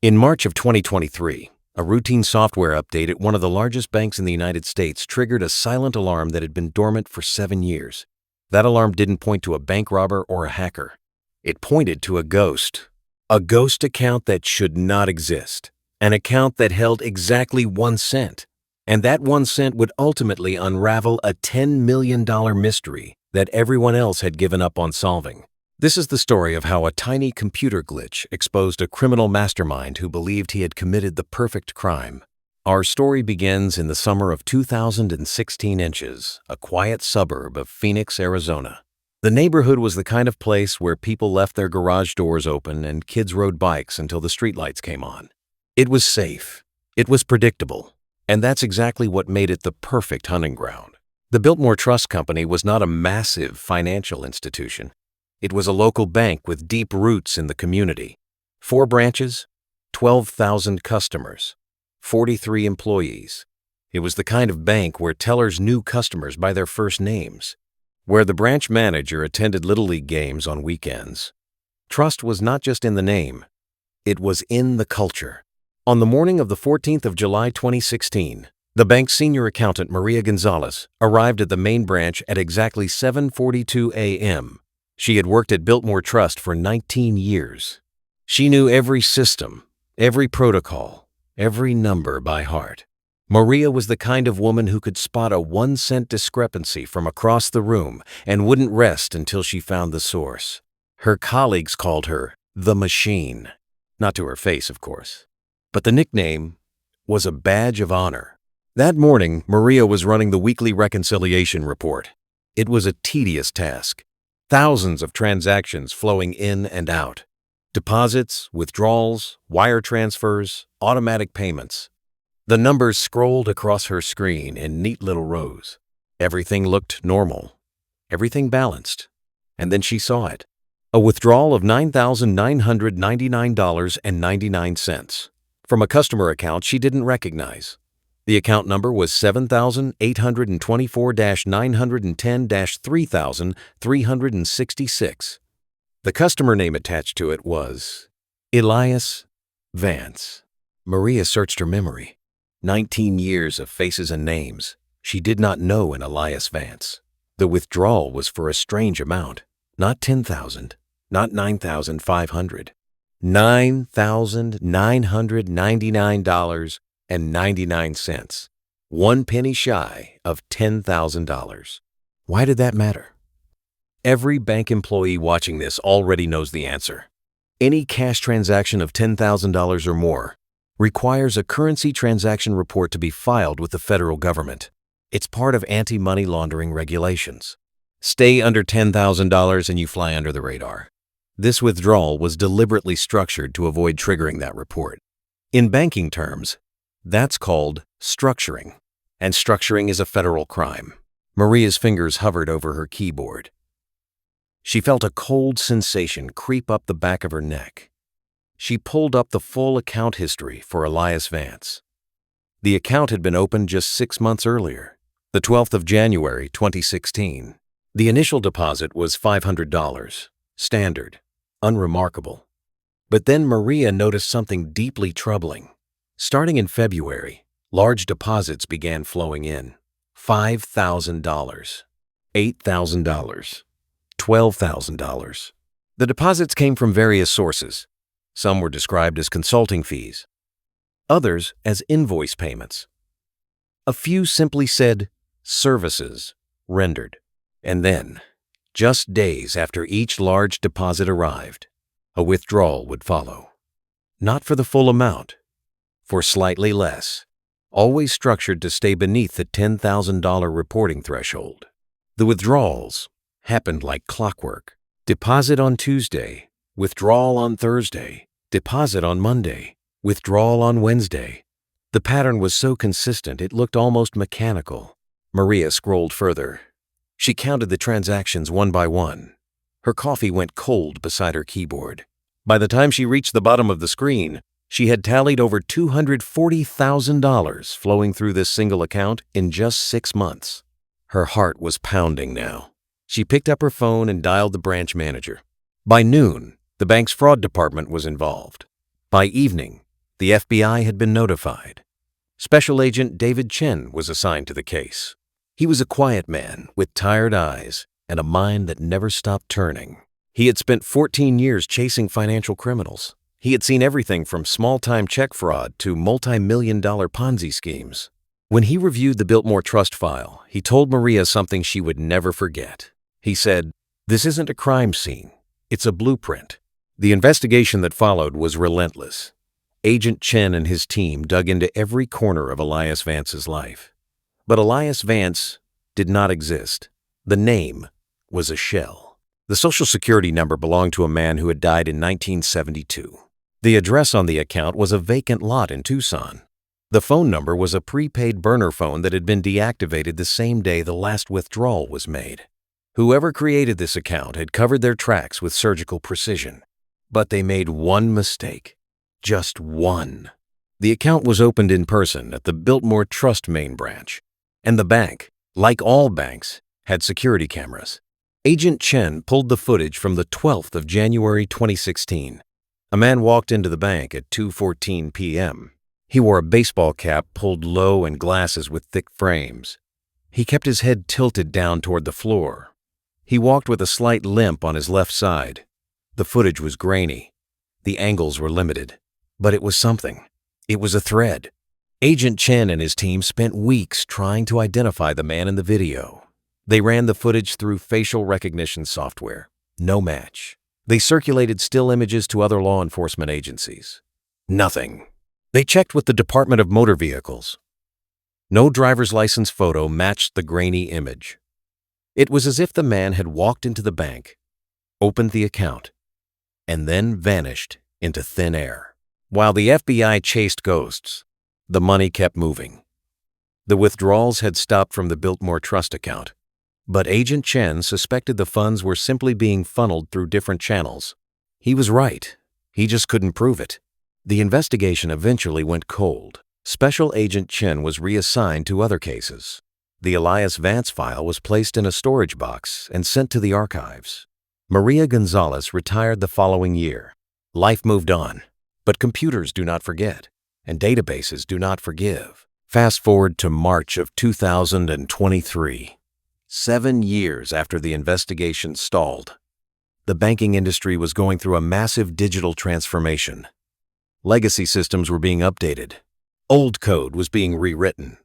In March of 2023, a routine software update at one of the largest banks in the United States triggered a silent alarm that had been dormant for 7 years. That alarm didn't point to a bank robber or a hacker. It pointed to a ghost account that should not exist, an account that held exactly 1 cent. And that 1 cent would ultimately unravel a $10 million mystery that everyone else had given up on solving. This is the story of how a tiny computer glitch exposed a criminal mastermind who believed he had committed the perfect crime. Our story begins in the summer of 2016 inches, a quiet suburb of Phoenix, Arizona. The neighborhood was the kind of place where people left their garage doors open and kids rode bikes until the streetlights came on. It was safe. It was predictable. And that's exactly what made it the perfect hunting ground. The Biltmore Trust Company was not a massive financial institution. It was a local bank with deep roots in the community. 4 branches, 12,000 customers, 43 employees. It was the kind of bank where tellers knew customers by their first names, where the branch manager attended Little League games on weekends. Trust was not just in the name, it was in the culture. On the morning of the 14th of July 2016, the bank's senior accountant, Maria Gonzalez, arrived at the main branch at exactly 7:42 a.m. She had worked at Biltmore Trust for 19 years. She knew every system, every protocol, every number by heart. Maria was the kind of woman who could spot a 1 cent discrepancy from across the room and wouldn't rest until she found the source. Her colleagues called her the Machine. Not to her face, of course. But the nickname was a badge of honor. That morning, Maria was running the weekly reconciliation report. It was a tedious task. Thousands of transactions flowing in and out. Deposits, withdrawals, wire transfers, automatic payments. The numbers scrolled across her screen in neat little rows. Everything looked normal. Everything balanced. And then she saw it. A withdrawal of $9,999.99 from a customer account she didn't recognize. The account number was 7,824-910-3,366. The customer name attached to it was Elias Vance. Maria searched her memory. 19 years of faces and names. She did not know an Elias Vance. The withdrawal was for a strange amount. Not $10,000, not $9,500. $9,999.99. 1 penny shy of $10,000. Why did that matter? Every bank employee watching this already knows the answer. Any cash transaction of $10,000 or more requires a currency transaction report to be filed with the federal government. It's part of anti-money laundering regulations. Stay under $10,000 and you fly under the radar. This withdrawal was deliberately structured to avoid triggering that report. In banking terms, that's called structuring, and structuring is a federal crime. Maria's fingers hovered over her keyboard. She felt a cold sensation creep up the back of her neck. She pulled up the full account history for Elias Vance. The account had been opened just 6 months earlier, the 12th of January, 2016. The initial deposit was $500, standard, unremarkable. But then Maria noticed something deeply troubling. Starting in February, large deposits began flowing in. $5,000, $8,000, $12,000. The deposits came from various sources. Some were described as consulting fees, others as invoice payments. A few simply said, services rendered. And then, just days after each large deposit arrived, a withdrawal would follow. Not for the full amount, for slightly less, always structured to stay beneath the $10,000 reporting threshold. The withdrawals happened like clockwork. Deposit on Tuesday, withdrawal on Thursday, deposit on Monday, withdrawal on Wednesday. The pattern was so consistent it looked almost mechanical. Maria scrolled further. She counted the transactions one by one. Her coffee went cold beside her keyboard. By the time she reached the bottom of the screen, she had tallied over $240,000 flowing through this single account in just 6 months. Her heart was pounding now. She picked up her phone and dialed the branch manager. By noon, the bank's fraud department was involved. By evening, The FBI had been notified. Special Agent David Chen was assigned to the case. He was a quiet man with tired eyes and a mind that never stopped turning. He had spent 14 years chasing financial criminals. He had seen everything from small-time check fraud to multi-million-dollar Ponzi schemes. When he reviewed the Biltmore Trust file, he told Maria something she would never forget. He said, "This isn't a crime scene. It's a blueprint." The investigation that followed was relentless. Agent Chen and his team dug into every corner of Elias Vance's life. But Elias Vance did not exist. The name was a shell. The Social Security number belonged to a man who had died in 1972. The address on the account was a vacant lot in Tucson. The phone number was a prepaid burner phone that had been deactivated the same day the last withdrawal was made. Whoever created this account had covered their tracks with surgical precision. But they made one mistake. Just one. The account was opened in person at the Biltmore Trust main branch, and the bank, like all banks, had security cameras. Agent Chen pulled the footage from the 12th of January 2016. A man walked into the bank at 2:14 p.m. He wore a baseball cap pulled low and glasses with thick frames. He kept his head tilted down toward the floor. He walked with a slight limp on his left side. The footage was grainy. The angles were limited. But it was something. It was a thread. Agent Chen and his team spent weeks trying to identify the man in the video. They ran the footage through facial recognition software. No match. They circulated still images to other law enforcement agencies. Nothing. They checked with the Department of Motor Vehicles. No driver's license photo matched the grainy image. It was as if the man had walked into the bank, opened the account, and then vanished into thin air. While the FBI chased ghosts, the money kept moving. The withdrawals had stopped from the Biltmore Trust account, but Agent Chen suspected the funds were simply being funneled through different channels. He was right. He just couldn't prove it. The investigation eventually went cold. Special Agent Chen was reassigned to other cases. The Elias Vance file was placed in a storage box and sent to the archives. Maria Gonzalez retired the following year. Life moved on, but computers do not forget, and databases do not forgive. Fast forward to March of 2023. 7 years after the investigation stalled, the banking industry was going through a massive digital transformation. Legacy systems were being updated. Old code was being rewritten.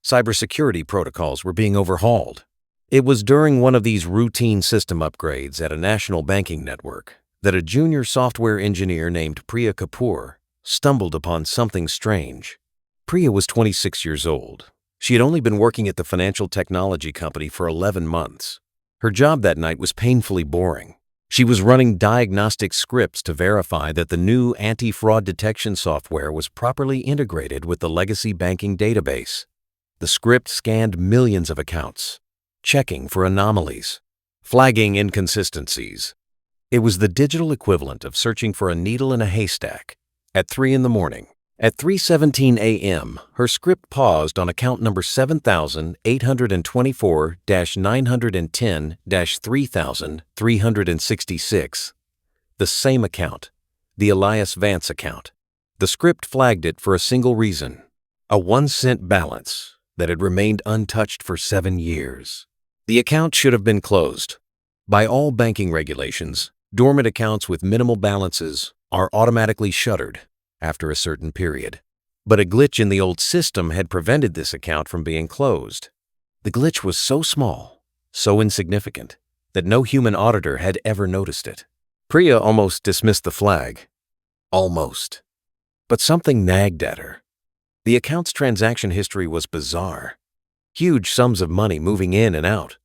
Cybersecurity protocols were being overhauled. It was during one of these routine system upgrades at a national banking network that a junior software engineer named Priya Kapoor stumbled upon something strange. Priya was 26 years old. She had only been working at the financial technology company for 11 months. Her job that night was painfully boring. She was running diagnostic scripts to verify that the new anti-fraud detection software was properly integrated with the legacy banking database. The script scanned millions of accounts, checking for anomalies, flagging inconsistencies. It was the digital equivalent of searching for a needle in a haystack. At 3 in the morning, at 3:17 a.m., her script paused on account number 7824-910-3366, the same account, the Elias Vance account. The script flagged it for a single reason, a 1-cent balance that had remained untouched for 7 years. The account should have been closed. By all banking regulations, dormant accounts with minimal balances are automatically shuttered after a certain period. But a glitch in the old system had prevented this account from being closed. The glitch was so small, so insignificant, that no human auditor had ever noticed it. Priya almost dismissed the flag. Almost. But something nagged at her. The account's transaction history was bizarre. Huge sums of money moving in and out,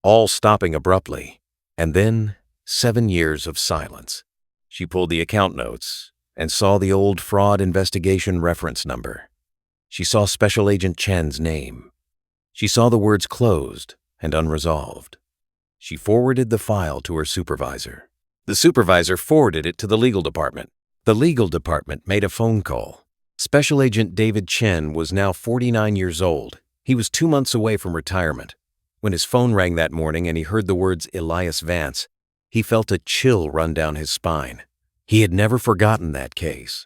all stopping abruptly. And then 7 years of silence. She pulled the account notes and saw the old fraud investigation reference number. She saw Special Agent Chen's name. She saw the words closed and unresolved. She forwarded the file to her supervisor. The supervisor forwarded it to the legal department. The legal department made a phone call. Special Agent David Chen was now 49 years old. He was 2 months away from retirement. When his phone rang that morning and he heard the words Elias Vance, he felt a chill run down his spine. He had never forgotten that case.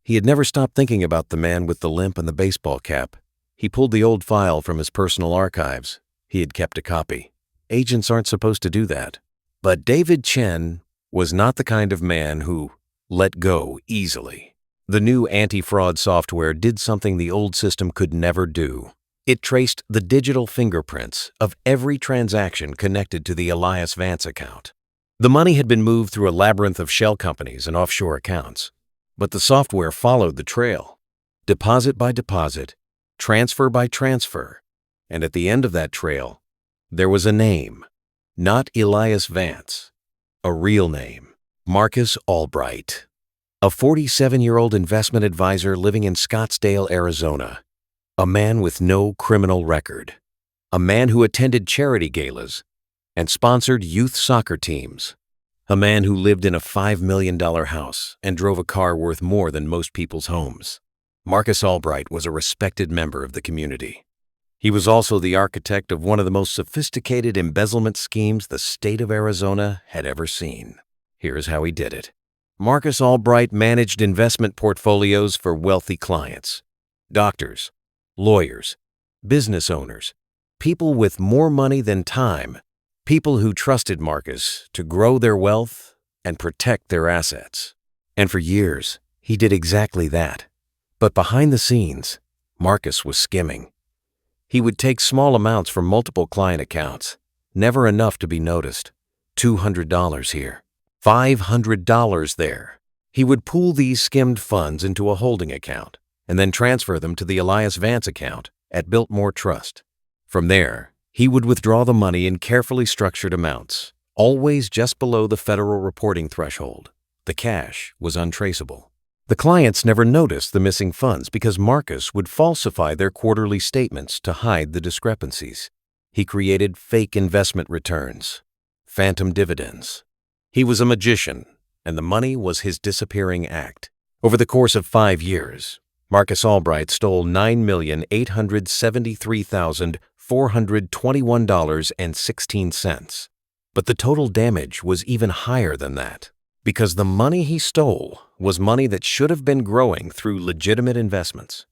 He had never stopped thinking about the man with the limp and the baseball cap. He pulled the old file from his personal archives. He had kept a copy. Agents aren't supposed to do that. But David Chen was not the kind of man who let go easily. The new anti-fraud software did something the old system could never do. It traced the digital fingerprints of every transaction connected to the Elias Vance account. The money had been moved through a labyrinth of shell companies and offshore accounts, but the software followed the trail, deposit by deposit, transfer by transfer, and at the end of that trail, there was a name, not Elias Vance, a real name, Marcus Albright, a 47-year-old investment advisor living in Scottsdale, Arizona, a man with no criminal record, a man who attended charity galas and sponsored youth soccer teams, a man who lived in a $5 million house and drove a car worth more than most people's homes. Marcus Albright was a respected member of the community. He was also the architect of one of the most sophisticated embezzlement schemes the state of Arizona had ever seen. Here's how he did it. Marcus Albright managed investment portfolios for wealthy clients, doctors, lawyers, business owners, people with more money than time, people who trusted Marcus to grow their wealth and protect their assets. And for years, he did exactly that. But behind the scenes, Marcus was skimming. He would take small amounts from multiple client accounts, never enough to be noticed. $200 here, $500 there. He would pool these skimmed funds into a holding account and then transfer them to the Elias Vance account at Biltmore Trust. From there, he would withdraw the money in carefully structured amounts, always just below the federal reporting threshold. The cash was untraceable. The clients never noticed the missing funds because Marcus would falsify their quarterly statements to hide the discrepancies. He created fake investment returns, phantom dividends. He was a magician, and the money was his disappearing act. Over the course of 5 years, Marcus Albright stole $9,873,421.16. But the total damage was even higher than that, because the money he stole was money that should have been growing through legitimate investments.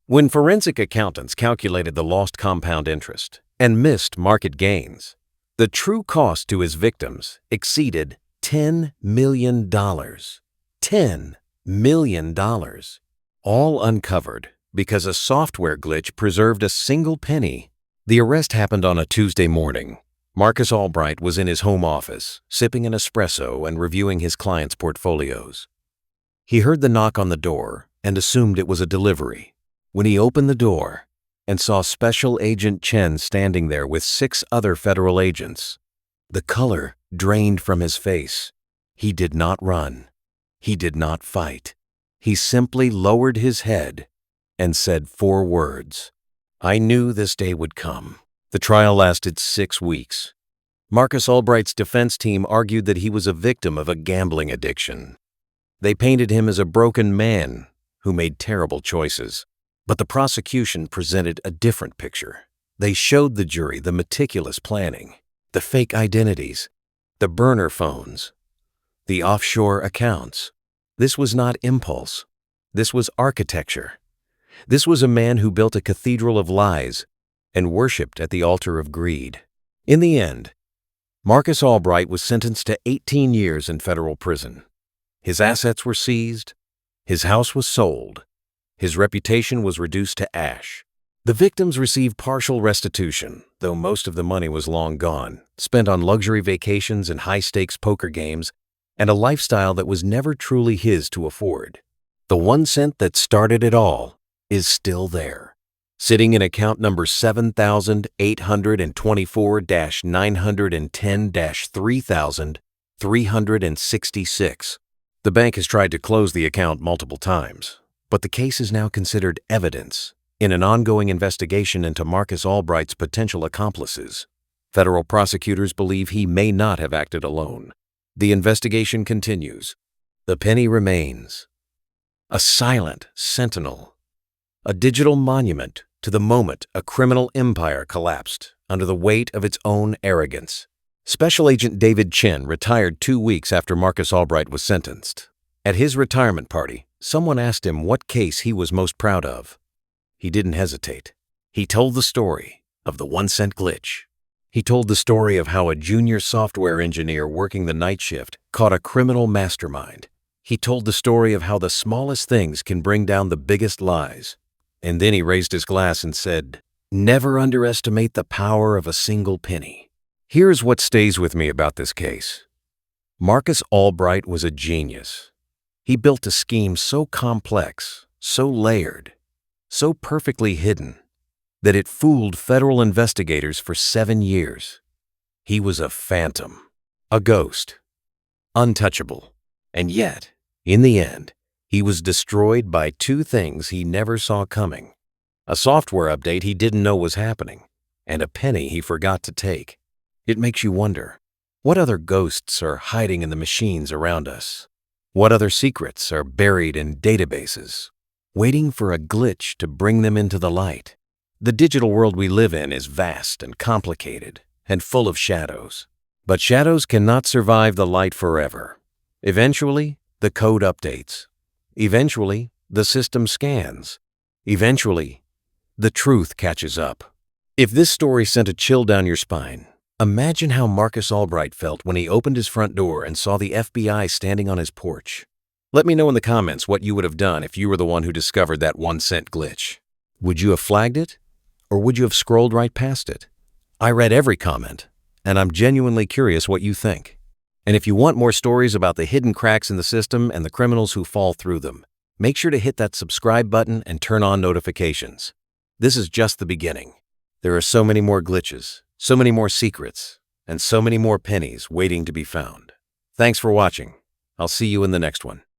When forensic accountants calculated the lost compound interest and missed market gains, the true cost to his victims exceeded $10 million. $10 million. All uncovered because a software glitch preserved a single penny. The arrest happened on a Tuesday morning. Marcus Albright was in his home office, sipping an espresso and reviewing his clients' portfolios. He heard the knock on the door and assumed it was a delivery. When he opened the door and saw Special Agent Chen standing there with 6 other federal agents, the color drained from his face. He did not run. He did not fight. He simply lowered his head and said 4 words. I knew this day would come. The trial lasted 6 weeks. Marcus Albright's defense team argued that he was a victim of a gambling addiction. They painted him as a broken man who made terrible choices. But the prosecution presented a different picture. They showed the jury the meticulous planning, the fake identities, the burner phones, the offshore accounts. This was not impulse. This was architecture. This was a man who built a cathedral of lies and worshipped at the altar of greed. In the end, Marcus Albright was sentenced to 18 years in federal prison. His assets were seized. His house was sold. His reputation was reduced to ash. The victims received partial restitution, though most of the money was long gone, spent on luxury vacations and high-stakes poker games, and a lifestyle that was never truly his to afford. The 1 cent that started it all is still there, sitting in account number 7,824-910-3,366. The bank has tried to close the account multiple times, but the case is now considered evidence in an ongoing investigation into Marcus Albright's potential accomplices. Federal prosecutors believe he may not have acted alone. The investigation continues. The penny remains, a silent sentinel, a digital monument to the moment a criminal empire collapsed under the weight of its own arrogance. Special Agent David Chen retired 2 weeks after Marcus Albright was sentenced. At his retirement party, Someone asked him what case he was most proud of. He didn't hesitate. He told the story of the 1-cent glitch. He told the story of how a junior software engineer working the night shift caught a criminal mastermind. He told the story of how the smallest things can bring down the biggest lies. And then he raised his glass and said, "Never underestimate the power of a single penny." Here's what stays with me about this case. Marcus Albright was a genius. He built a scheme so complex, so layered, so perfectly hidden, that it fooled federal investigators for 7 years. He was a phantom, a ghost, untouchable. And yet, in the end, he was destroyed by 2 things he never saw coming: a software update he didn't know was happening, and a penny he forgot to take. It makes you wonder, what other ghosts are hiding in the machines around us? What other secrets are buried in databases, waiting for a glitch to bring them into the light? The digital world we live in is vast and complicated and full of shadows. But shadows cannot survive the light forever. Eventually, the code updates. Eventually, the system scans. Eventually, the truth catches up. If this story sent a chill down your spine, imagine how Marcus Albright felt when he opened his front door and saw the FBI standing on his porch. Let me know in the comments what you would have done if you were the one who discovered that 1-cent glitch. Would you have flagged it? Or would you have scrolled right past it? I read every comment, and I'm genuinely curious what you think. And if you want more stories about the hidden cracks in the system and the criminals who fall through them, make sure to hit that subscribe button and turn on notifications. This is just the beginning. There are so many more glitches, so many more secrets, and so many more pennies waiting to be found. Thanks for watching. I'll see you in the next one.